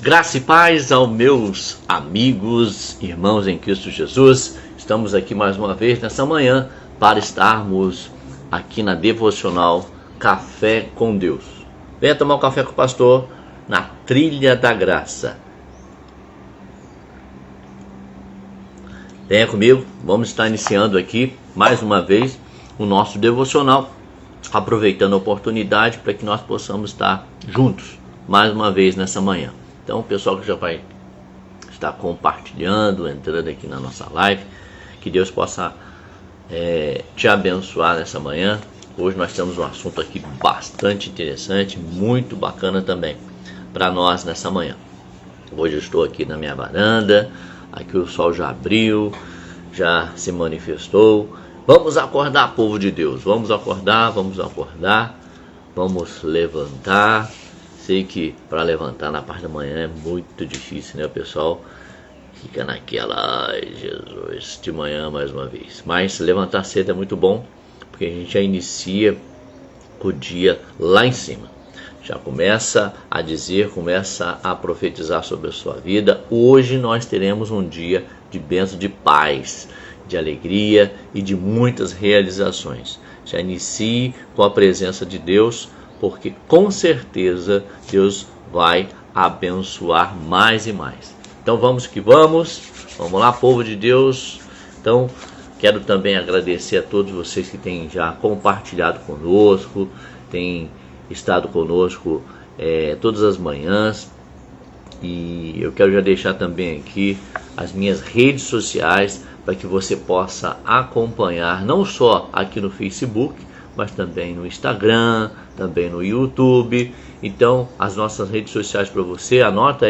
Graça e paz aos meus amigos, irmãos em Cristo Jesus. Estamos aqui mais uma vez nessa manhã para estarmos aqui na devocional Café com Deus. Venha tomar um café com o pastor na trilha da graça. Venha comigo, vamos estar iniciando aqui mais uma vez o nosso devocional, aproveitando a oportunidade para que nós possamos estar juntos mais uma vez nessa manhã. Então, o pessoal que já vai estar compartilhando, entrando aqui na nossa live, que Deus possa te abençoar nessa manhã. Hoje nós temos um assunto aqui bastante interessante, muito bacana também para nós nessa manhã. Hoje eu estou aqui na minha varanda, aqui o sol já abriu, já se manifestou. Vamos acordar, povo de Deus, vamos acordar, vamos levantar. Sei que para levantar na parte da manhã é muito difícil, né? O pessoal fica naquela, ai Jesus, de manhã mais uma vez. Mas levantar cedo é muito bom, porque a gente já inicia o dia lá em cima. Já começa a dizer, começa a profetizar sobre a sua vida. Hoje nós teremos um dia de bênção, de paz, de alegria e de muitas realizações. Já inicie com a presença de Deus, porque com certeza Deus vai abençoar mais e mais. Então vamos que vamos lá, povo de Deus. Então quero também agradecer a todos vocês que têm já compartilhado conosco, têm estado conosco todas as manhãs. E eu quero já deixar também aqui as minhas redes sociais para que você possa acompanhar, não só aqui no Facebook, mas também no Instagram, também no YouTube. Então, as nossas redes sociais para você, anota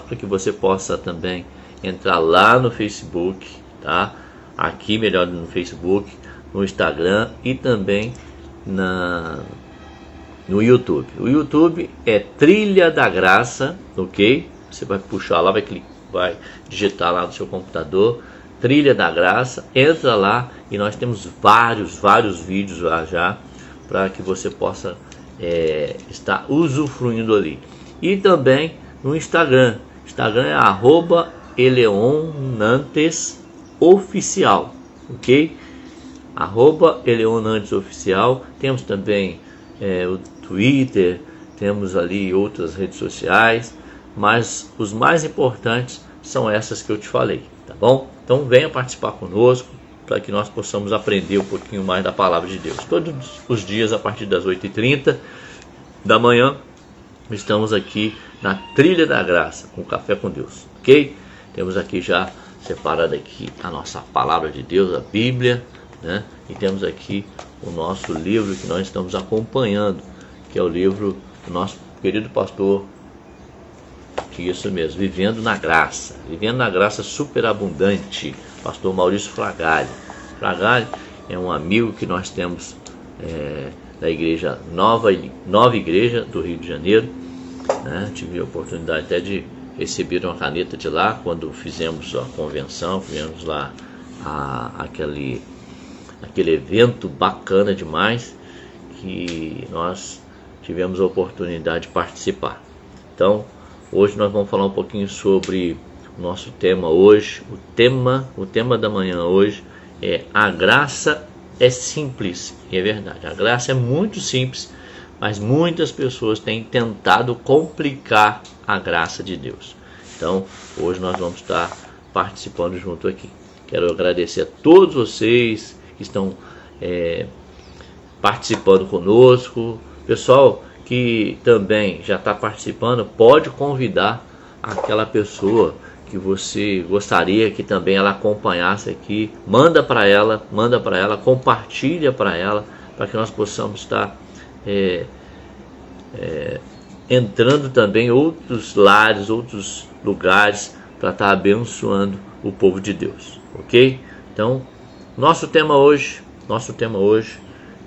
para que você possa também entrar lá no Facebook, tá? Aqui melhor no Facebook, no Instagram e também no YouTube. O YouTube é Trilha da Graça, ok? Você vai puxar lá, vai digitar lá no seu computador, Trilha da Graça, entra lá e nós temos vários vídeos lá já para que você possa estar usufruindo ali. E também no Instagram. Instagram é @eleonantesoficial, ok? @eleonantesoficial. Temos também o Twitter, temos ali outras redes sociais, mas os mais importantes são essas que eu te falei, tá bom? Então venha participar conosco para que nós possamos aprender um pouquinho mais da palavra de Deus. Todos os dias a partir das 8h30 da manhã estamos aqui na Trilha da Graça com Café com Deus, ok? Temos aqui já separado aqui a nossa palavra de Deus, a Bíblia, né? E temos aqui o nosso livro que nós estamos acompanhando, que é o livro do nosso querido pastor, isso mesmo, Vivendo na Graça Superabundante, pastor Maurício Fragali. Fragali é um amigo que nós temos da igreja Nova Igreja do Rio de Janeiro, né? Tive a oportunidade até de receber uma caneta de lá quando fizemos a convenção, fizemos lá aquele evento bacana demais que nós tivemos a oportunidade de participar. Então, hoje nós vamos falar um pouquinho sobre o nosso tema hoje. O tema da manhã hoje é: a graça é simples. E é verdade, a graça é muito simples, mas muitas pessoas têm tentado complicar a graça de Deus. Então, hoje nós vamos estar participando junto aqui. Quero agradecer a todos vocês que estão participando conosco. Pessoal que também já está participando, pode convidar aquela pessoa que você gostaria que também ela acompanhasse aqui. Manda para ela, compartilha para ela, para que nós possamos estar entrando também em outros lares, outros lugares, para estar abençoando o povo de Deus, ok? Então, nosso tema hoje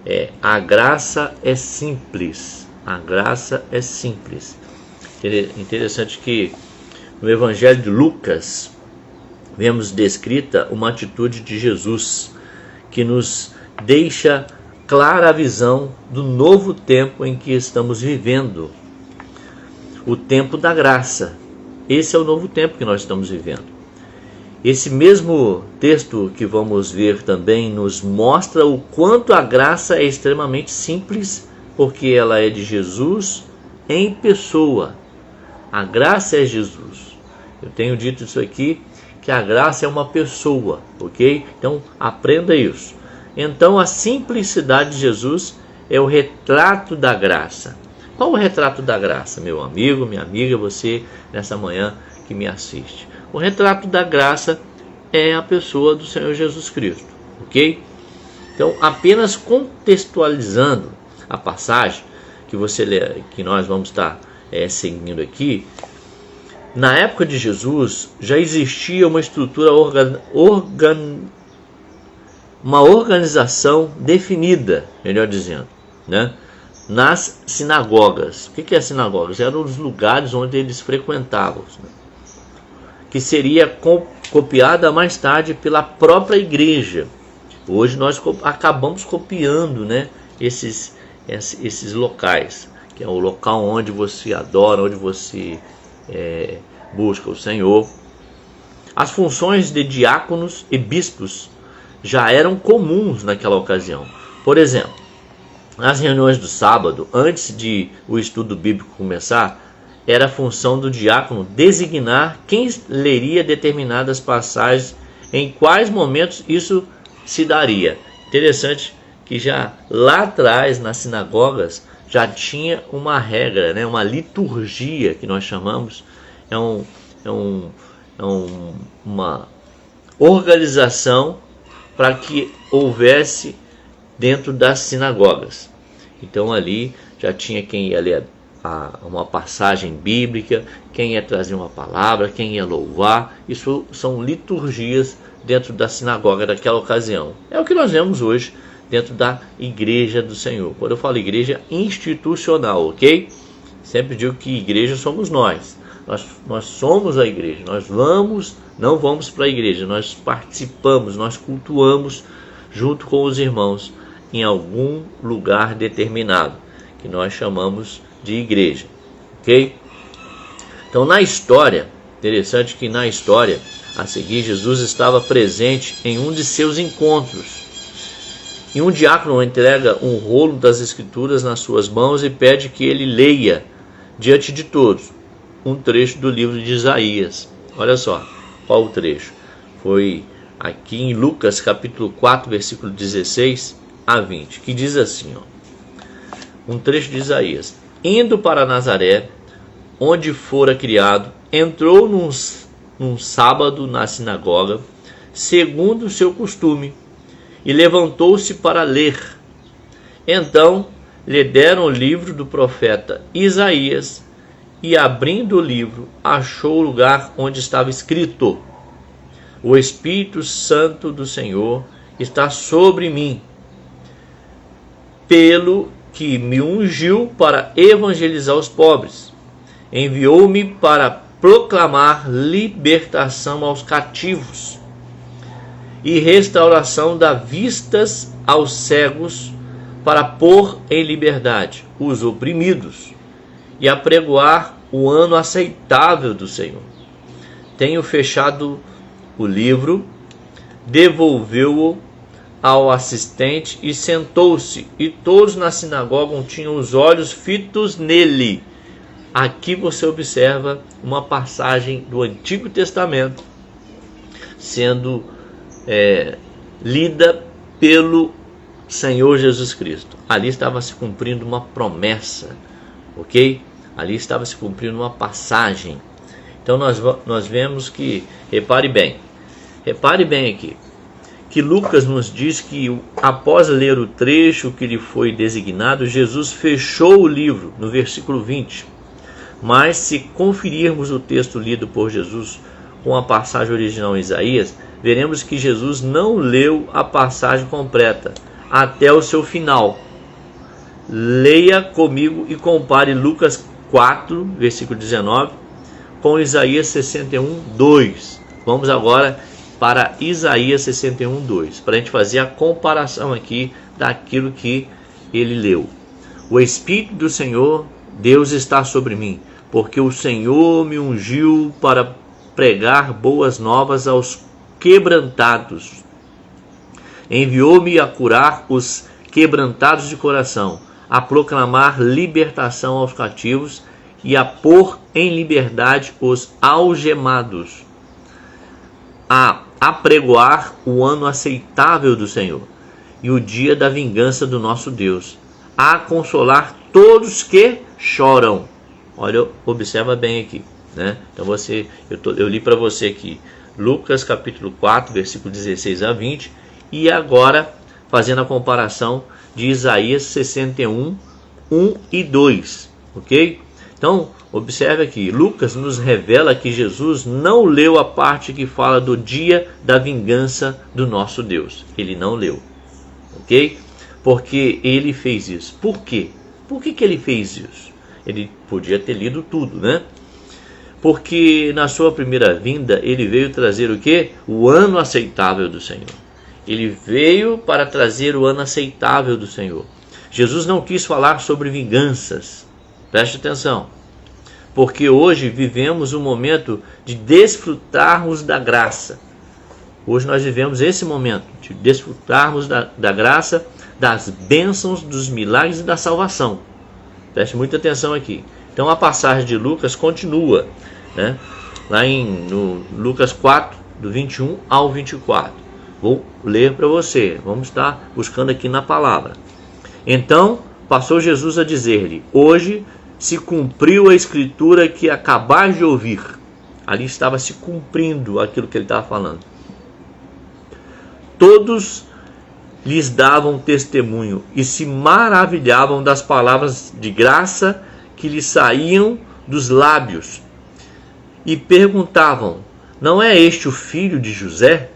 é: a graça é simples. A graça é simples. Interessante que no Evangelho de Lucas vemos descrita uma atitude de Jesus que nos deixa clara a visão do novo tempo em que estamos vivendo. o tempo da graça. Esse é o novo tempo que nós estamos vivendo. Esse mesmo texto que vamos ver também nos mostra o quanto a graça é extremamente simples, porque ela é de Jesus em pessoa. A graça é Jesus. Eu tenho dito isso aqui, que a graça é uma pessoa, ok? Então aprenda isso. Então a simplicidade de Jesus é o retrato da graça. Qual o retrato da graça, meu amigo, minha amiga, você nessa manhã que me assiste? O retrato da graça é a pessoa do Senhor Jesus Cristo, ok? Então, apenas contextualizando a passagem que você lê, que nós vamos estar seguindo aqui, na época de Jesus já existia uma estrutura, uma organização definida, melhor dizendo, né? Nas sinagogas. O que é sinagogas? Eram os lugares onde eles frequentavam, né? Que seria copiada mais tarde pela própria igreja. Hoje nós acabamos copiando, né, esses locais, que é o local onde você adora, onde você busca o Senhor. As funções de diáconos e bispos já eram comuns naquela ocasião. Por exemplo, nas reuniões do sábado, antes de o estudo bíblico começar, era a função do diácono designar quem leria determinadas passagens, em quais momentos isso se daria. Interessante que já lá atrás, nas sinagogas, já tinha uma regra, né? Uma liturgia que nós chamamos, uma organização para que houvesse dentro das sinagogas. Então ali já tinha quem ia ler uma passagem bíblica, quem ia trazer uma palavra, quem ia louvar. Isso são liturgias dentro da sinagoga daquela ocasião. É o que nós vemos hoje dentro da igreja do Senhor. Quando eu falo igreja institucional, ok? Sempre digo que igreja somos nós. Nós somos a igreja. Nós não vamos para a igreja, nós participamos, nós cultuamos junto com os irmãos em algum lugar determinado, que nós chamamos de igreja, ok? Então, na história, interessante que na história a seguir, Jesus estava presente em um de seus encontros, e um diácono entrega um rolo das escrituras nas suas mãos e pede que ele leia diante de todos um trecho do livro de Isaías. Olha só qual o trecho. Foi aqui em Lucas capítulo 4, versículo 16 a 20, que diz assim, ó, um trecho de Isaías: indo para Nazaré, onde fora criado, entrou num sábado na sinagoga, segundo o seu costume, e levantou-se para ler. Então lhe deram o livro do profeta Isaías, e abrindo o livro, achou o lugar onde estava escrito: o Espírito Santo do Senhor está sobre mim, pelo que me ungiu para evangelizar os pobres, enviou-me para proclamar libertação aos cativos e restauração das vistas aos cegos, para pôr em liberdade os oprimidos e apregoar o ano aceitável do Senhor. Tenho fechado o livro, devolveu-o ao assistente e sentou-se, e todos na sinagoga tinham os olhos fitos nele. Aqui você observa uma passagem do Antigo Testamento sendo lida pelo Senhor Jesus Cristo. Ali estava se cumprindo uma promessa, ok? Ali estava se cumprindo uma passagem. Então nós vemos que, repare bem aqui, que Lucas nos diz que após ler o trecho que lhe foi designado, Jesus fechou o livro, no versículo 20. Mas se conferirmos o texto lido por Jesus com a passagem original em Isaías, veremos que Jesus não leu a passagem completa até o seu final. Leia comigo e compare Lucas 4, versículo 19, com Isaías 61, 2. Vamos agora para Isaías 61, 2, para a gente fazer a comparação aqui daquilo que ele leu. O Espírito do Senhor, Deus, está sobre mim, porque o Senhor me ungiu para pregar boas novas aos quebrantados. Enviou-me a curar os quebrantados de coração, a proclamar libertação aos cativos e a pôr em liberdade os algemados, a apregoar o ano aceitável do Senhor e o dia da vingança do nosso Deus, a consolar todos que choram. Olha, observa bem aqui, né? Então eu li para você aqui Lucas capítulo 4, versículo 16 a 20, e agora fazendo a comparação de Isaías 61, 1 e 2, ok? Então, observe aqui, Lucas nos revela que Jesus não leu a parte que fala do dia da vingança do nosso Deus. Ele não leu, ok? Porque ele fez isso. Por quê? Por que ele fez isso? Ele podia ter lido tudo, né? Porque na sua primeira vinda, ele veio trazer o quê? O ano aceitável do Senhor. Ele veio para trazer o ano aceitável do Senhor. Jesus não quis falar sobre vinganças. Preste atenção. Porque hoje vivemos um momento de desfrutarmos da graça. Hoje nós vivemos esse momento de desfrutarmos da graça, das bênçãos, dos milagres e da salvação. Preste muita atenção aqui. Então a passagem de Lucas continua, né? Lá no Lucas 4, do 21 ao 24. Vou ler para você. Vamos estar buscando aqui na palavra. Então passou Jesus a dizer-lhe: hoje se cumpriu a escritura que acabais de ouvir. Ali estava se cumprindo aquilo que ele estava falando. Todos lhes davam testemunho e se maravilhavam das palavras de graça que lhes saíam dos lábios. E perguntavam: não é este o filho de José?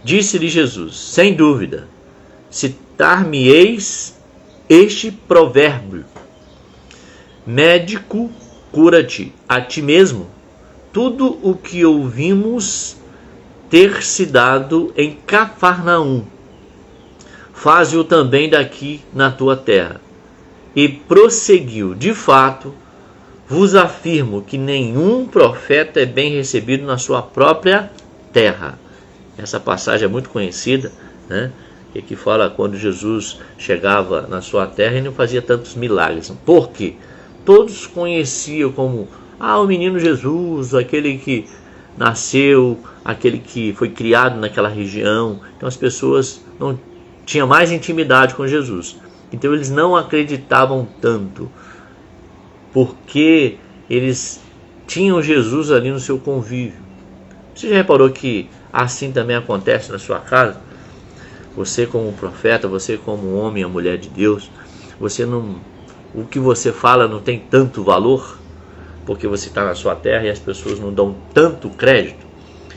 Disse-lhe Jesus: sem dúvida, citar-me-eis este provérbio: médico, cura-te a ti mesmo. Tudo o que ouvimos ter se dado em Cafarnaum, faze-o também daqui na tua terra. E prosseguiu: de fato, vos afirmo que nenhum profeta é bem recebido na sua própria terra. Essa passagem é muito conhecida, né? E que fala quando Jesus chegava na sua terra e não fazia tantos milagres. Por quê? Todos conheciam como o menino Jesus, aquele que nasceu, aquele que foi criado naquela região. Então as pessoas não tinham mais intimidade com Jesus. Então eles não acreditavam tanto, porque eles tinham Jesus ali no seu convívio. Você já reparou que assim também acontece na sua casa? Você como profeta, você como homem, a mulher de Deus, o que você fala não tem tanto valor, porque você está na sua terra e as pessoas não dão tanto crédito.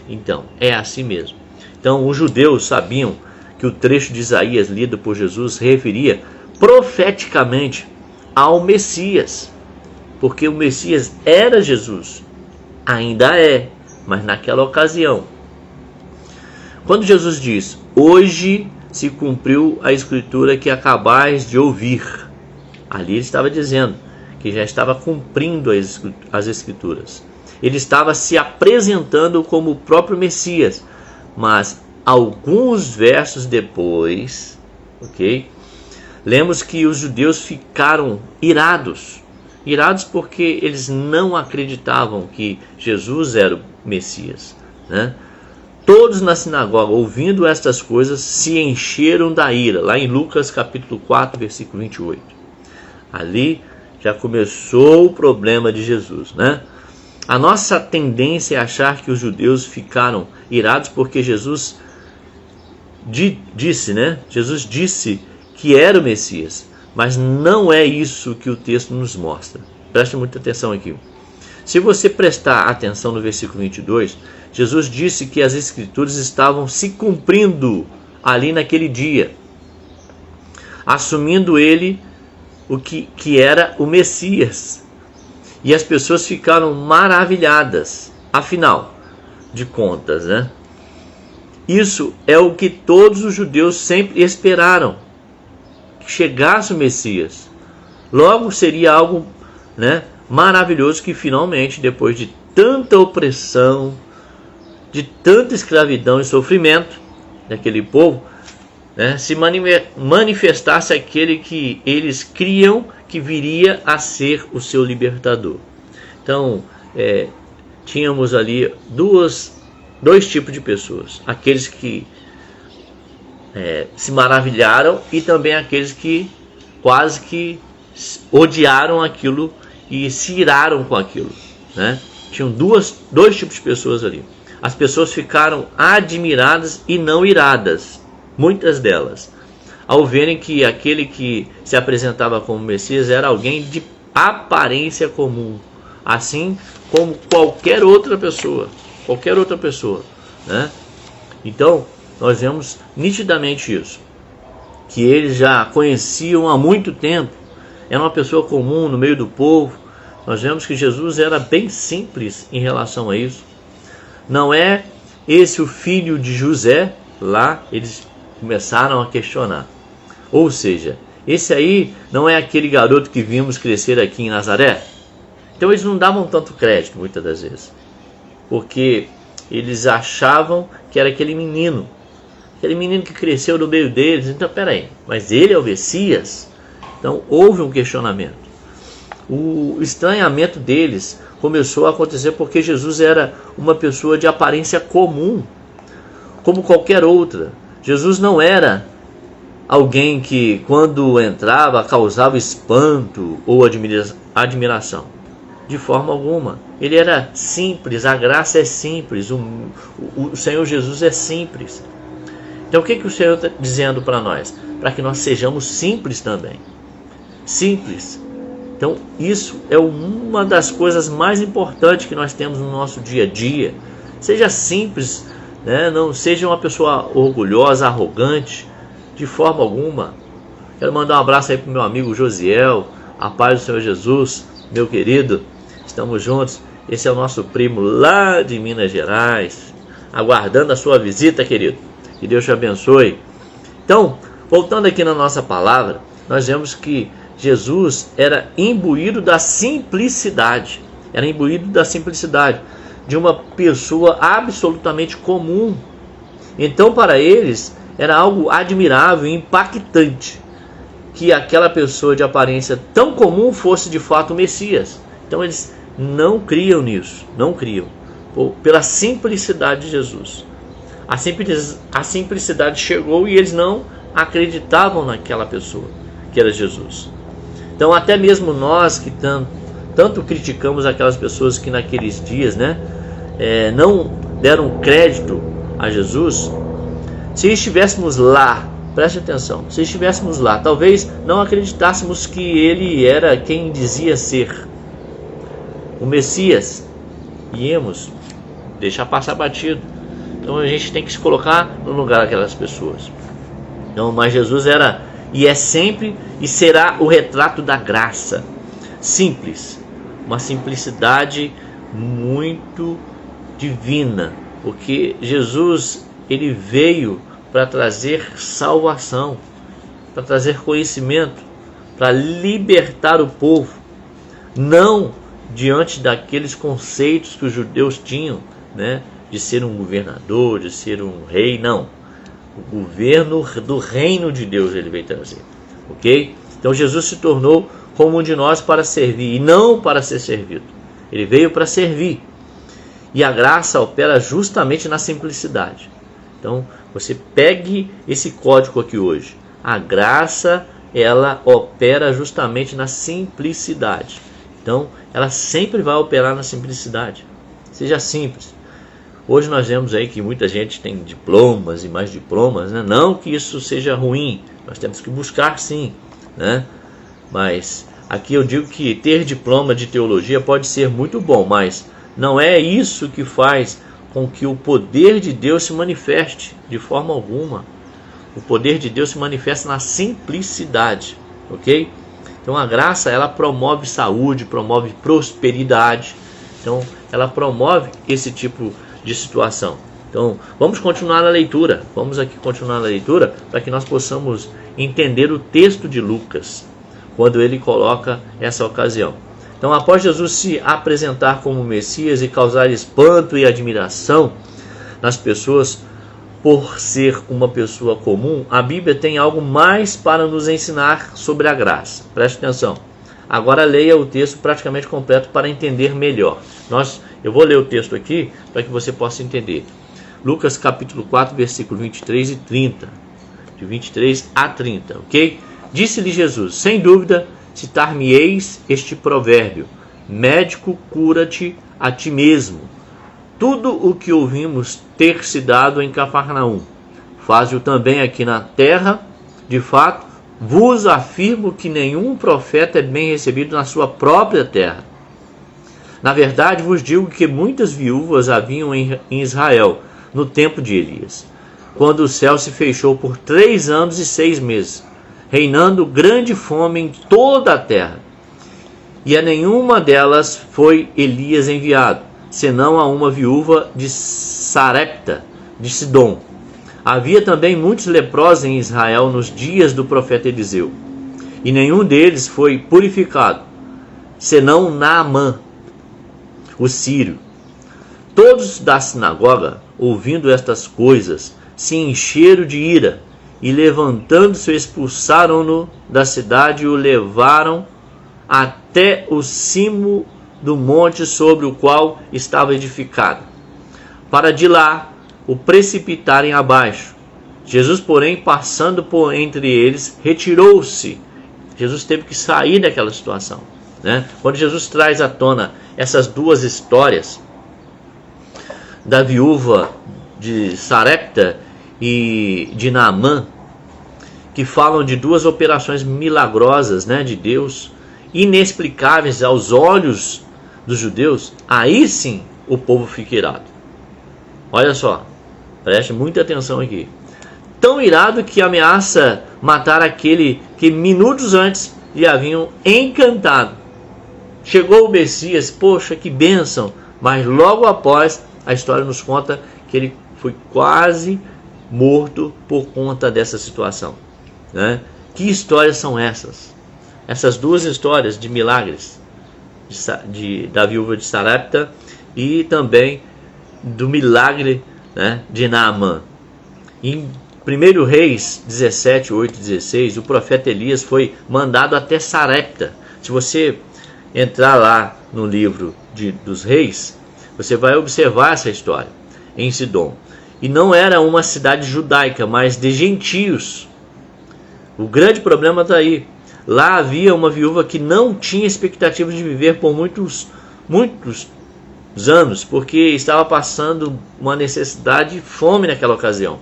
Então, é assim mesmo. Então, os judeus sabiam que o trecho de Isaías lido por Jesus se referia profeticamente ao Messias, porque o Messias era Jesus, ainda é, mas naquela ocasião. Quando Jesus diz: hoje se cumpriu a escritura que acabais de ouvir, ali ele estava dizendo que já estava cumprindo as escrituras. Ele estava se apresentando como o próprio Messias. Mas alguns versos depois, ok? Lemos que os judeus ficaram irados. Irados porque eles não acreditavam que Jesus era o Messias, né? Todos na sinagoga, ouvindo estas coisas, se encheram da ira. Lá em Lucas capítulo 4, versículo 28. Ali já começou o problema de Jesus, né? A nossa tendência é achar que os judeus ficaram irados porque Jesus disse, né? Jesus disse que era o Messias, mas não é isso que o texto nos mostra. Preste muita atenção aqui. Se você prestar atenção no versículo 22, Jesus disse que as escrituras estavam se cumprindo ali naquele dia, assumindo ele o que era o Messias. E as pessoas ficaram maravilhadas. Afinal de contas, né? Isso é o que todos os judeus sempre esperaram, que chegasse o Messias. Logo seria algo, né, maravilhoso que finalmente, depois de tanta opressão, de tanta escravidão e sofrimento daquele povo, né, se manifestasse aquele que eles criam que viria a ser o seu libertador. Então, tínhamos ali dois tipos de pessoas: aqueles que se maravilharam e também aqueles que quase que odiaram aquilo e se iraram com aquilo, né? Tinham dois tipos de pessoas ali. As pessoas ficaram admiradas e não iradas, muitas delas, ao verem que aquele que se apresentava como Messias era alguém de aparência comum, assim como qualquer outra pessoa, né? Então, nós vemos nitidamente isso, que eles já conheciam há muito tempo, era uma pessoa comum no meio do povo. Nós vemos que Jesus era bem simples em relação a isso. Não é esse o filho de José? Lá eles começaram a questionar. Ou seja, esse aí não é aquele garoto que vimos crescer aqui em Nazaré? Então eles não davam tanto crédito muitas das vezes, porque eles achavam que era aquele menino que cresceu no meio deles. Então, peraí, mas ele é o Messias? Então houve um questionamento. O estranhamento deles começou a acontecer porque Jesus era uma pessoa de aparência comum, como qualquer outra. Jesus não era alguém que, quando entrava, causava espanto ou admiração. De forma alguma. Ele era simples, a graça é simples, o Senhor Jesus é simples. Então o que o Senhor está dizendo para nós? Para que nós sejamos simples também. Simples. Então isso é uma das coisas mais importantes que nós temos no nosso dia a dia. Seja simples, né? Não seja uma pessoa orgulhosa, arrogante, de forma alguma. Quero mandar um abraço aí para o meu amigo Josiel, a paz do Senhor Jesus, meu querido. Estamos juntos. Esse é o nosso primo lá de Minas Gerais, aguardando a sua visita, querido. Que Deus te abençoe. Então, voltando aqui na nossa palavra, nós vemos que Jesus era imbuído da simplicidade. Era imbuído da simplicidade de uma pessoa absolutamente comum. Então, para eles, era algo admirável e impactante que aquela pessoa de aparência tão comum fosse de fato o Messias. Então, eles não criam nisso, não criam, pela simplicidade de Jesus. A simplicidade chegou e eles não acreditavam naquela pessoa, que era Jesus. Então, até mesmo nós que tanto criticamos aquelas pessoas que naqueles dias, né, não deram crédito a Jesus, se estivéssemos lá, preste atenção, se estivéssemos lá, talvez não acreditássemos que ele era quem dizia ser o Messias, íamos deixar passar batido. Então a gente tem que se colocar no lugar daquelas pessoas. Então, mas Jesus era e é sempre e será o retrato da graça, simples, uma simplicidade muito divina, porque Jesus, ele veio para trazer salvação, para trazer conhecimento, para libertar o povo, não diante daqueles conceitos que os judeus tinham, né, de ser um governador, de ser um rei. Não, o governo do reino de Deus ele veio trazer, ok? Então Jesus se tornou como um de nós para servir e não para ser servido. Ele veio para servir, e a graça opera justamente na simplicidade. Então você pegue esse código aqui hoje. A graça, ela opera justamente na simplicidade. Então ela sempre vai operar na simplicidade. Seja simples. Hoje nós vemos aí que muita gente tem diplomas e mais diplomas, né? Não que isso seja ruim, nós temos que buscar sim, né? Mas aqui eu digo que ter diploma de teologia pode ser muito bom, mas não é isso que faz com que o poder de Deus se manifeste de forma alguma. O poder de Deus se manifesta na simplicidade, ok? Então a graça, ela promove saúde, promove prosperidade. Então ela promove esse tipo de situação. Então vamos continuar a leitura. Vamos aqui continuar a leitura para que nós possamos entender o texto de Lucas, quando ele coloca essa ocasião. Então, após Jesus se apresentar como Messias e causar espanto e admiração nas pessoas por ser uma pessoa comum, a Bíblia tem algo mais para nos ensinar sobre a graça. Preste atenção. Agora leia o texto praticamente completo para entender melhor. Eu vou ler o texto aqui para que você possa entender. Lucas capítulo 4, versículo 23 e 30. De 23 a 30, ok? Disse-lhe Jesus: sem dúvida, citar-me-eis este provérbio: médico, cura-te a ti mesmo. Tudo o que ouvimos ter se dado em Cafarnaum, faze-o também aqui na terra. De fato, vos afirmo que nenhum profeta é bem recebido na sua própria terra. Na verdade, vos digo que muitas viúvas haviam em Israel no tempo de Elias, quando o céu se fechou por 3 anos e 6 meses, reinando grande fome em toda a terra. E a nenhuma delas foi Elias enviado, senão a uma viúva de Sarepta, de Sidom. Havia também muitos leprosos em Israel nos dias do profeta Eliseu, e nenhum deles foi purificado, senão Naamã, o sírio. Todos da sinagoga, ouvindo estas coisas, se encheram de ira, e levantando-se expulsaram-no da cidade e o levaram até o cimo do monte sobre o qual estava edificado, para de lá o precipitarem abaixo. Jesus, porém, passando por entre eles, retirou-se. Jesus teve que sair daquela situação, né? Quando Jesus traz à tona essas duas histórias, da viúva de Sarepta e de Naamã, que falam de duas operações milagrosas, né, de Deus, inexplicáveis aos olhos dos judeus, aí sim o povo fica irado. Olha só, preste muita atenção aqui. Tão irado que ameaça matar aquele que minutos antes lhe haviam encantado. Chegou o Messias, poxa, que bênção, mas logo após a história nos conta que ele foi quase morto por conta dessa situação, né? Que histórias são essas? Essas duas histórias de milagres da viúva de Sarepta e também do milagre, né, de Naamã. Em 1 Reis 17, 8 e 16, o profeta Elias foi mandado até Sarepta. Se você entrar lá no livro dos reis, você vai observar essa história em Sidom. E não era uma cidade judaica, mas de gentios. O grande problema está aí. Lá havia uma viúva que não tinha expectativa de viver por muitos anos, porque estava passando uma necessidade de fome naquela ocasião,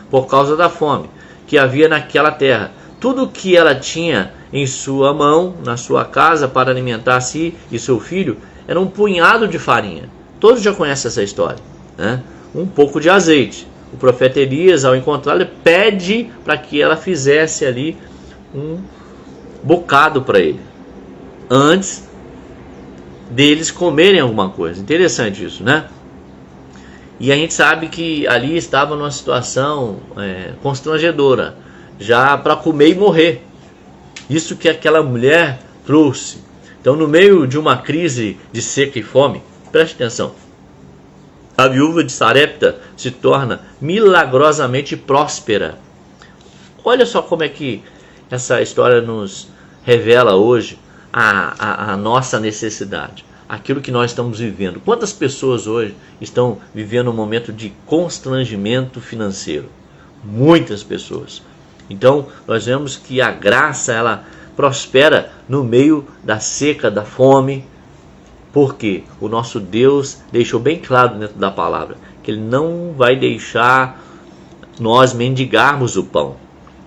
por causa da fome que havia naquela terra. Tudo que ela tinha em sua mão, na sua casa, para alimentar si e seu filho, era um punhado de farinha. Todos já conhecem essa história, né? Um pouco de azeite. O profeta Elias, ao encontrá-la, pede para que ela fizesse ali um bocado para ele, antes deles comerem alguma coisa. Interessante isso, né? E a gente sabe que ali estava numa situação constrangedora, já para comer e morrer. Isso que aquela mulher trouxe. Então, no meio de uma crise de seca e fome, preste atenção, a viúva de Sarepta se torna milagrosamente próspera. Olha só como é que essa história nos revela hoje a nossa necessidade, aquilo que nós estamos vivendo. Quantas pessoas hoje estão vivendo um momento de constrangimento financeiro? Muitas pessoas. Então, nós vemos que a graça, ela prospera no meio da seca, da fome, porque o nosso Deus deixou bem claro dentro da palavra que Ele não vai deixar nós mendigarmos o pão,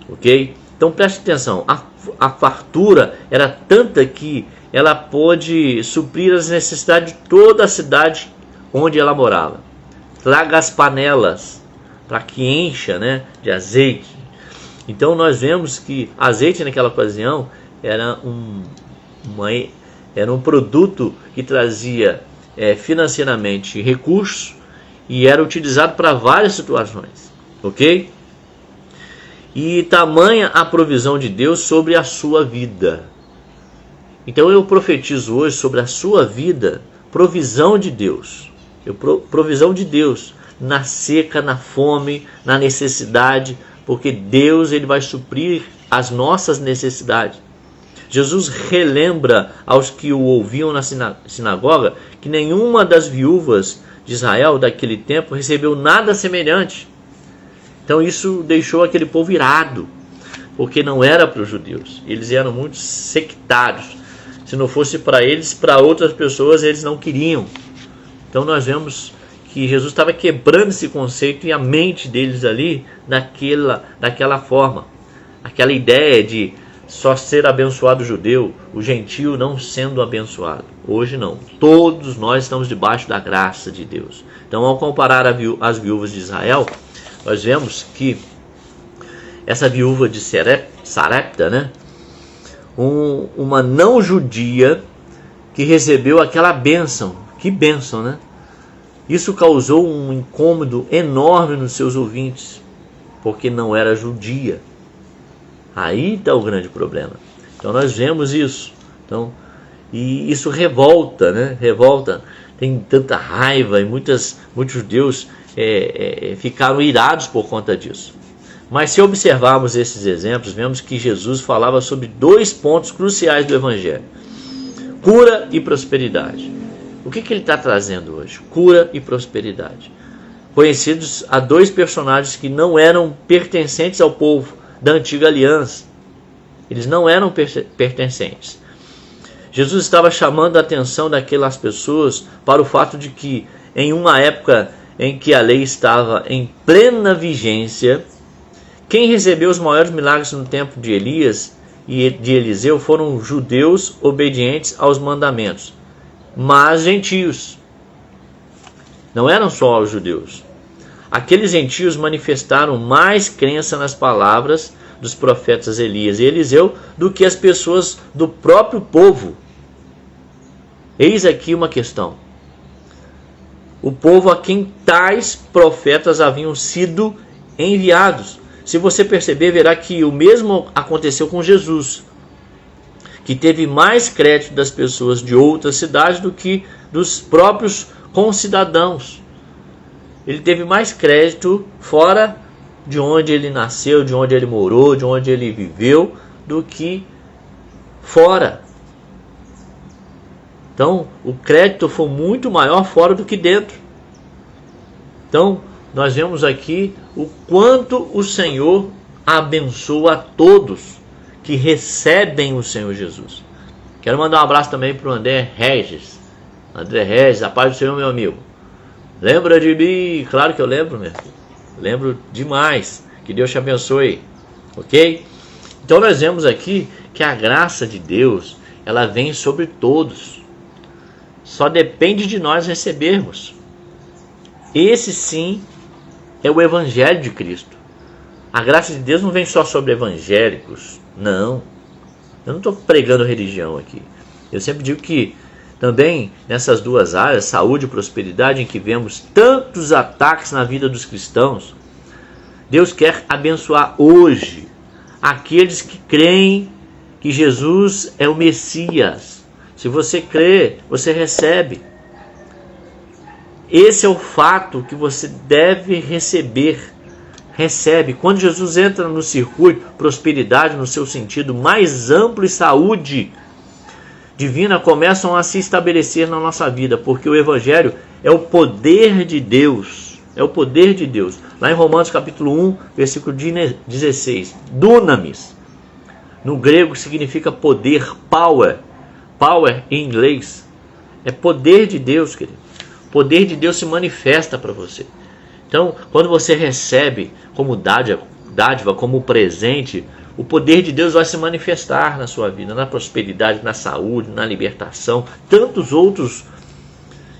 ok? Então preste atenção, a fartura era tanta que ela pôde suprir as necessidades de toda a cidade onde ela morava. Traga as panelas para que encha, né, de azeite. Então nós vemos que azeite naquela ocasião era um produto que trazia financeiramente recursos e era utilizado para várias situações, ok? E tamanha a provisão de Deus sobre a sua vida. Então eu profetizo hoje sobre a sua vida provisão de Deus. Provisão de Deus na seca, na fome, na necessidade, porque Deus ele vai suprir as nossas necessidades. Jesus relembra aos que o ouviam na sinagoga que nenhuma das viúvas de Israel daquele tempo recebeu nada semelhante. Então isso deixou aquele povo irado, porque não era para os judeus. Eles eram muito sectários. Se não fosse para eles, para outras pessoas eles não queriam. Então nós vemos que Jesus estava quebrando esse conceito e a mente deles ali daquela forma. Aquela ideia de só ser abençoado o judeu, o gentio não sendo abençoado. Hoje não. Todos nós estamos debaixo da graça de Deus. Então ao comparar as viúvas de Israel, nós vemos que essa viúva de Sarepta, né? Uma não judia que recebeu aquela bênção. Que bênção, né? Isso causou um incômodo enorme nos seus ouvintes, porque não era judia. Aí está o grande problema. Então nós vemos isso. Então, e isso revolta, né? Revolta. Tem tanta raiva e muitos judeus ficaram irados por conta disso. Mas se observarmos esses exemplos, vemos que Jesus falava sobre dois pontos cruciais do Evangelho: cura e prosperidade. O que ele está trazendo hoje? Cura e prosperidade. Conhecidos a dois personagens que não eram pertencentes ao povo da antiga aliança. Eles não eram pertencentes. Jesus estava chamando a atenção daquelas pessoas para o fato de que, em uma época em que a lei estava em plena vigência, quem recebeu os maiores milagres no tempo de Elias e de Eliseu foram judeus obedientes aos mandamentos, mas gentios. Não eram só os judeus. Aqueles gentios manifestaram mais crença nas palavras dos profetas Elias e Eliseu do que as pessoas do próprio povo. Eis aqui uma questão. O povo a quem tais profetas haviam sido enviados. Se você perceber, verá que o mesmo aconteceu com Jesus, que teve mais crédito das pessoas de outras cidades do que dos próprios concidadãos. Ele teve mais crédito fora de onde ele nasceu, de onde ele morou, de onde ele viveu, do que fora. Então, o crédito foi muito maior fora do que dentro. Então, nós vemos aqui o quanto o Senhor abençoa a todos que recebem o Senhor Jesus. Quero mandar um abraço também para o André Regis. André Regis, a paz do Senhor, meu amigo. Lembra de mim? Claro que eu lembro, meu filho. Lembro demais. Que Deus te abençoe. Ok? Então nós vemos aqui que a graça de Deus, ela vem sobre todos. Só depende de nós recebermos. Esse sim é o Evangelho de Cristo. A graça de Deus não vem só sobre evangélicos. Não. Eu não estou pregando religião aqui. Eu sempre digo que também nessas duas áreas, saúde e prosperidade, em que vemos tantos ataques na vida dos cristãos, Deus quer abençoar hoje aqueles que creem que Jesus é o Messias. Se você crê, você recebe. Esse é o fato que você deve receber. Recebe. Quando Jesus entra no circuito, prosperidade no seu sentido mais amplo e saúde divina começam a se estabelecer na nossa vida, porque o Evangelho é o poder de Deus. É o poder de Deus. Lá em Romanos capítulo 1, versículo 16. Dunamis. No grego significa poder, power. Power em inglês. É poder de Deus, querido. O poder de Deus se manifesta para você. Então, quando você recebe como dádiva, como presente, o poder de Deus vai se manifestar na sua vida, na prosperidade, na saúde, na libertação, tantos outros.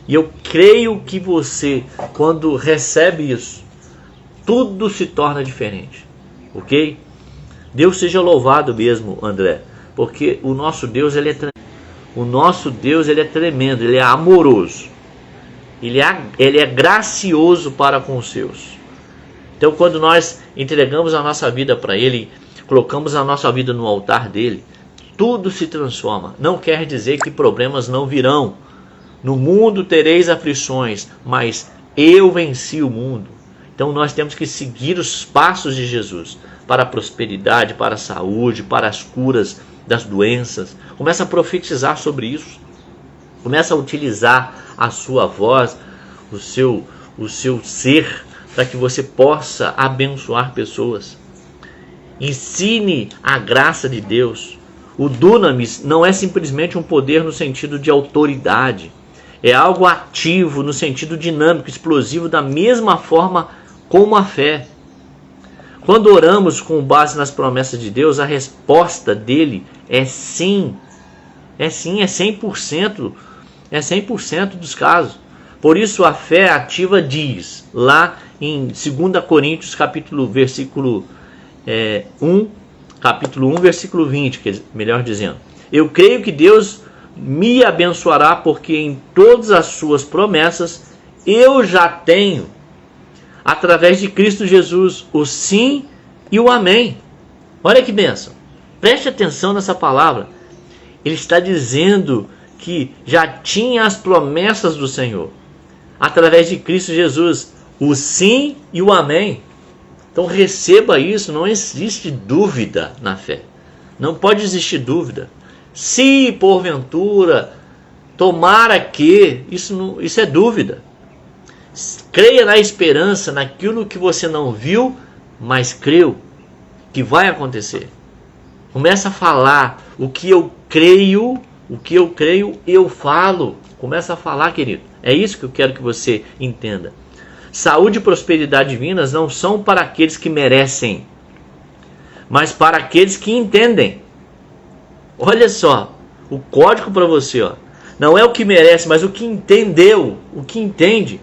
E eu creio que você, quando recebe isso, tudo se torna diferente. Ok? Deus seja louvado mesmo, André, porque o nosso Deus, ele é tremendo, ele é amoroso. Ele é gracioso para com os seus. Então, quando nós entregamos a nossa vida para Ele, colocamos a nossa vida no altar dele, tudo se transforma. Não quer dizer que problemas não virão. No mundo tereis aflições, mas eu venci o mundo. Então nós temos que seguir os passos de Jesus para a prosperidade, para a saúde, para as curas das doenças. Começa a profetizar sobre isso. Começa a utilizar a sua voz, o seu ser, para que você possa abençoar pessoas. Ensine a graça de Deus. O dunamis não é simplesmente um poder no sentido de autoridade. É algo ativo no sentido dinâmico, explosivo, da mesma forma como a fé. Quando oramos com base nas promessas de Deus, a resposta dele é sim. É sim, é 100%. É 100% dos casos. Por isso a fé ativa diz, lá em 2 Coríntios, capítulo 1, versículo 20, melhor dizendo. Eu creio que Deus me abençoará, porque em todas as suas promessas eu já tenho, através de Cristo Jesus, o sim e o amém. Olha que bênção. Preste atenção nessa palavra. Ele está dizendo que já tinha as promessas do Senhor, através de Cristo Jesus, o sim e o amém. Então receba isso, não existe dúvida na fé. Não pode existir dúvida. Se porventura, tomara que, isso é dúvida. Creia na esperança, naquilo que você não viu, mas creu que vai acontecer. Começa a falar o que eu creio, eu falo. Começa a falar, querido. É isso que eu quero que você entenda. Saúde e prosperidade divinas não são para aqueles que merecem, mas para aqueles que entendem. Olha só, o código para você, ó. Não é o que merece, mas o que entendeu, o que entende,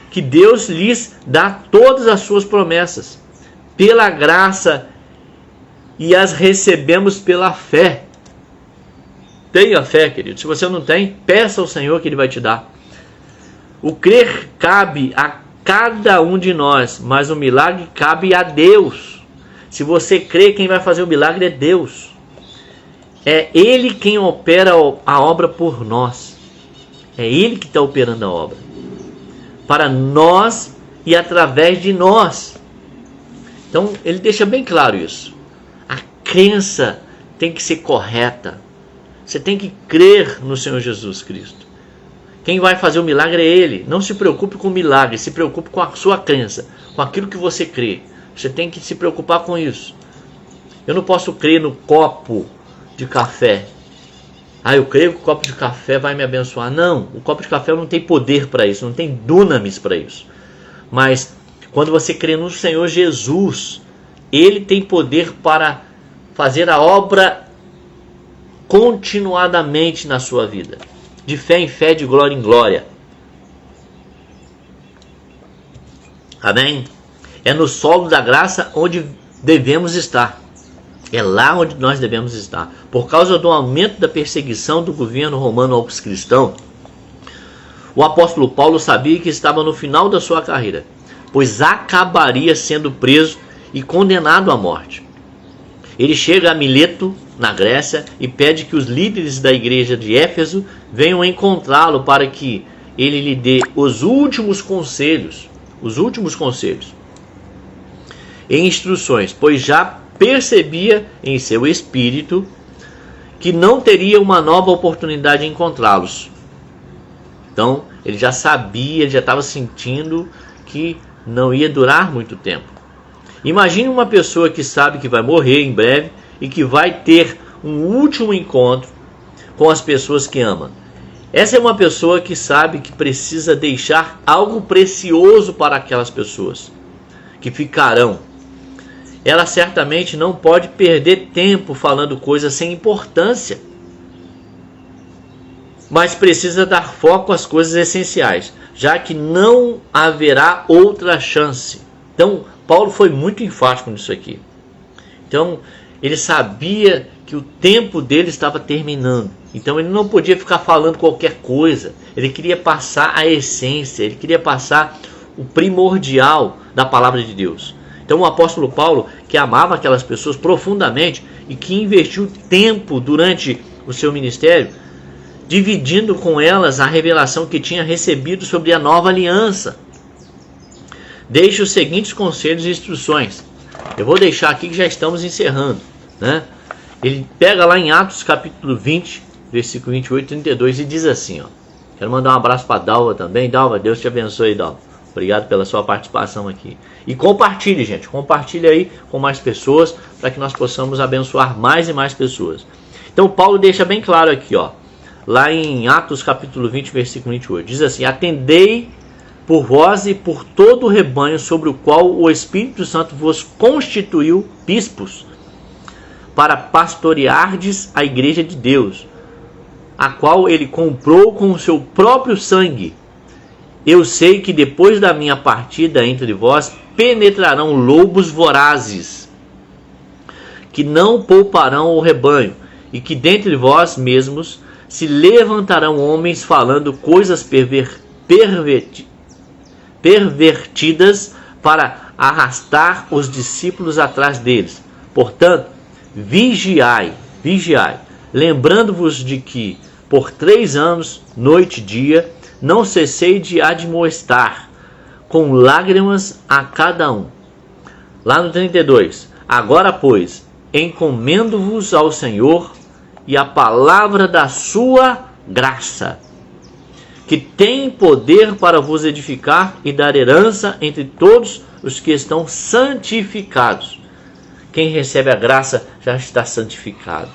que Deus lhes dá todas as suas promessas, pela graça, e as recebemos pela fé. Tenha fé, querido. Se você não tem, peça ao Senhor que Ele vai te dar. O crer cabe a cada um de nós, mas o milagre cabe a Deus. Se você crê, quem vai fazer o milagre é Deus. É Ele quem opera a obra por nós. É Ele que está operando a obra. Para nós e através de nós. Então, ele deixa bem claro isso. A crença tem que ser correta. Você tem que crer no Senhor Jesus Cristo. Quem vai fazer o milagre é Ele. Não se preocupe com o milagre, se preocupe com a sua crença, com aquilo que você crê. Você tem que se preocupar com isso. Eu não posso crer no copo de café. Eu creio que o copo de café vai me abençoar. Não, o copo de café não tem poder para isso, não tem dunamis para isso. Mas quando você crê no Senhor Jesus, Ele tem poder para fazer a obra continuadamente na sua vida. De fé em fé, de glória em glória. Amém? É no solo da graça onde devemos estar. É lá onde nós devemos estar. Por causa do aumento da perseguição do governo romano aos cristãos, o apóstolo Paulo sabia que estava no final da sua carreira, pois acabaria sendo preso e condenado à morte. Ele chega a Mileto, na Grécia, e pede que os líderes da igreja de Éfeso venham encontrá-lo para que ele lhe dê os últimos conselhos e instruções, pois já percebia em seu espírito que não teria uma nova oportunidade de encontrá-los. Então, ele já sabia, ele já estava sentindo que não ia durar muito tempo. Imagine uma pessoa que sabe que vai morrer em breve e que vai ter um último encontro com as pessoas que ama. Essa é uma pessoa que sabe que precisa deixar algo precioso para aquelas pessoas que ficarão. Ela certamente não pode perder tempo falando coisas sem importância, mas precisa dar foco às coisas essenciais, já que não haverá outra chance. Então, Paulo foi muito enfático nisso aqui. Então, ele sabia que o tempo dele estava terminando. Então, ele não podia ficar falando qualquer coisa. Ele queria passar a essência, ele queria passar o primordial da palavra de Deus. Então o apóstolo Paulo, que amava aquelas pessoas profundamente e que investiu tempo durante o seu ministério, dividindo com elas a revelação que tinha recebido sobre a nova aliança, deixa os seguintes conselhos e instruções. Eu vou deixar aqui que já estamos encerrando, né? Ele pega lá em Atos capítulo 20, versículo 28 e 32 e diz assim, ó. Quero mandar um abraço para Dalva também. Dalva, Deus te abençoe, Dalva. Obrigado pela sua participação aqui. E compartilhe, gente. Compartilhe aí com mais pessoas para que nós possamos abençoar mais e mais pessoas. Então Paulo deixa bem claro aqui, ó. Lá em Atos capítulo 20, versículo 28. Diz assim: atendei por vós e por todo o rebanho sobre o qual o Espírito Santo vos constituiu bispos, para pastoreardes a igreja de Deus, a qual ele comprou com o seu próprio sangue. Eu sei que depois da minha partida entre vós penetrarão lobos vorazes, que não pouparão o rebanho, e que dentre vós mesmos se levantarão homens falando coisas pervertidas para arrastar os discípulos atrás deles. Portanto, vigiai, lembrando-vos de que por 3 anos, noite e dia, não cessei de admoestar, com lágrimas a cada um. Lá no 32, agora, pois, encomendo-vos ao Senhor e a palavra da sua graça, que tem poder para vos edificar e dar herança entre todos os que estão santificados. Quem recebe a graça já está santificado.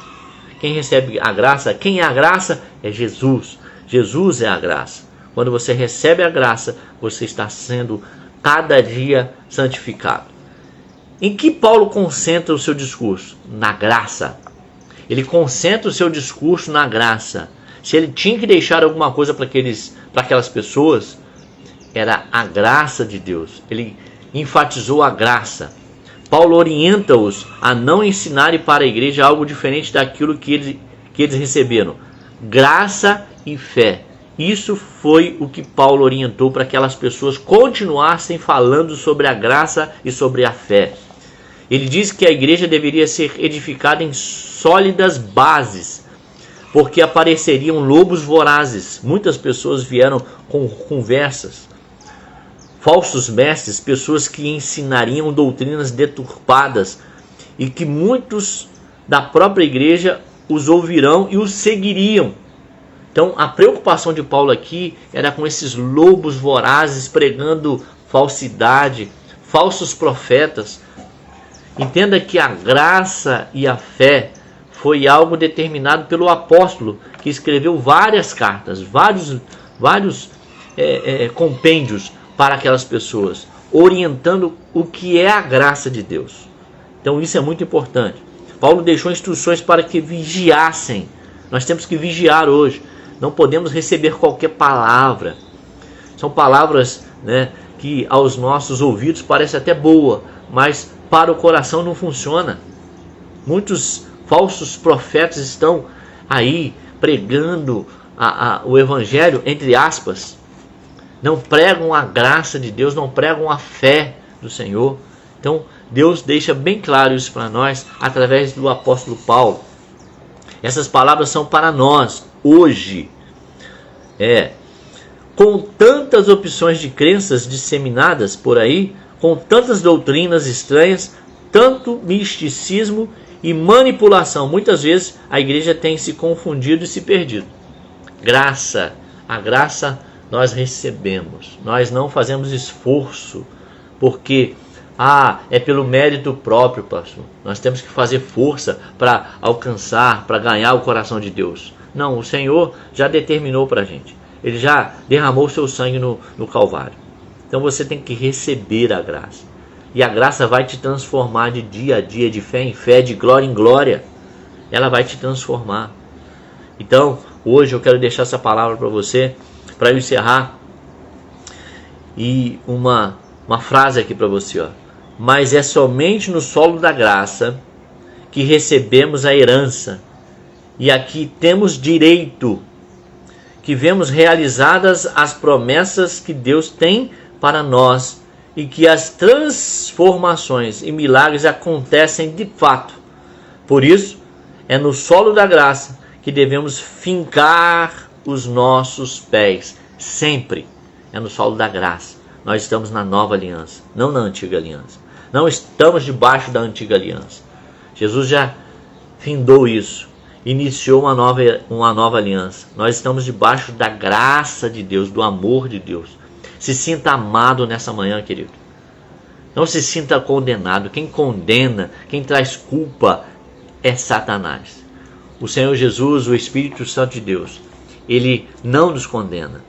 Quem recebe a graça, quem é a graça? É Jesus. Jesus é a graça. Quando você recebe a graça, você está sendo cada dia santificado. Em que Paulo concentra o seu discurso? Na graça. Ele concentra o seu discurso na graça. Se ele tinha que deixar alguma coisa para aquelas pessoas, era a graça de Deus. Ele enfatizou a graça. Paulo orienta-os a não ensinarem para a igreja algo diferente daquilo que eles receberam. Graça e fé. Isso foi o que Paulo orientou para que aquelas pessoas continuassem falando sobre a graça e sobre a fé. Ele diz que a igreja deveria ser edificada em sólidas bases, porque apareceriam lobos vorazes. Muitas pessoas vieram com conversas, falsos mestres, pessoas que ensinariam doutrinas deturpadas e que muitos da própria igreja os ouvirão e os seguiriam. Então a preocupação de Paulo aqui era com esses lobos vorazes pregando falsidade, falsos profetas. Entenda que a graça e a fé foi algo determinado pelo apóstolo, que escreveu várias cartas, vários compêndios para aquelas pessoas, orientando o que é a graça de Deus. Então isso é muito importante. Paulo deixou instruções para que vigiassem. Nós temos que vigiar hoje. Não podemos receber qualquer palavra. São palavras, que aos nossos ouvidos parece até boa, mas para o coração não funciona. Muitos falsos profetas estão aí pregando o evangelho, entre aspas. Não pregam a graça de Deus, não pregam a fé do Senhor. Então Deus deixa bem claro isso para nós através do apóstolo Paulo. Essas palavras são para nós hoje. Com tantas opções de crenças disseminadas por aí, com tantas doutrinas estranhas, tanto misticismo e manipulação, muitas vezes a igreja tem se confundido e se perdido. A graça nós recebemos, nós não fazemos esforço, porque é pelo mérito próprio, pastor. Nós temos que fazer força para alcançar, para ganhar o coração de Deus. Não, o Senhor já determinou para a gente. Ele já derramou o seu sangue no Calvário. Então você tem que receber a graça. E a graça vai te transformar de dia a dia, de fé em fé, de glória em glória. Ela vai te transformar. Então, hoje eu quero deixar essa palavra para você, para eu encerrar. E uma frase aqui para você, ó. Mas é somente no solo da graça que recebemos a herança. E aqui temos direito, que vemos realizadas as promessas que Deus tem para nós e que as transformações e milagres acontecem de fato. Por isso, é no solo da graça que devemos fincar os nossos pés, sempre. É no solo da graça. Nós estamos na nova aliança, não na antiga aliança. Não estamos debaixo da antiga aliança. Jesus já findou isso, iniciou uma nova aliança. Nós estamos debaixo da graça de Deus, do amor de Deus. Se sinta amado nessa manhã, querido. Não se sinta condenado. Quem condena, quem traz culpa é Satanás. O Senhor Jesus, o Espírito Santo de Deus, ele não nos condena.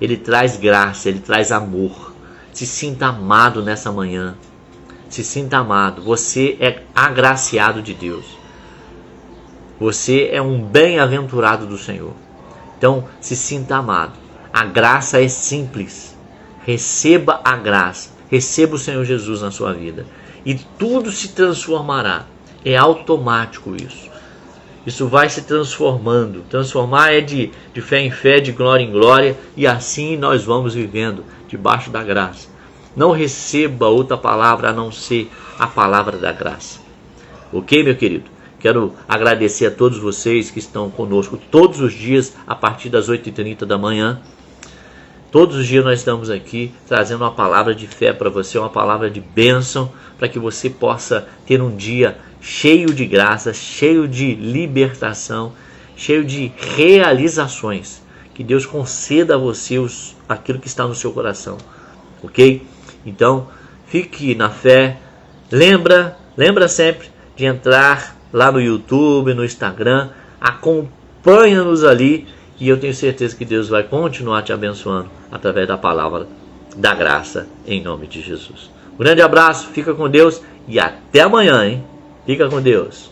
Ele traz graça, ele traz amor. Se sinta amado nessa manhã. Se sinta amado. Você é agraciado de Deus. Você é um bem-aventurado do Senhor. Então, se sinta amado. A graça é simples. Receba a graça. Receba o Senhor Jesus na sua vida. E tudo se transformará. É automático isso. Isso vai se transformando. Transformar é de fé em fé, de glória em glória. E assim nós vamos vivendo debaixo da graça. Não receba outra palavra a não ser a palavra da graça. Ok, meu querido? Quero agradecer a todos vocês que estão conosco todos os dias a partir das 8h30 da manhã. Todos os dias nós estamos aqui trazendo uma palavra de fé para você, uma palavra de bênção, para que você possa ter um dia cheio de graça, cheio de libertação, cheio de realizações. Que Deus conceda a você aquilo que está no seu coração, ok? Então, fique na fé. Lembra sempre de entrar lá no YouTube, no Instagram. Acompanha-nos ali e eu tenho certeza que Deus vai continuar te abençoando através da palavra da graça, em nome de Jesus. Um grande abraço, fica com Deus e até amanhã, hein? Fica com Deus.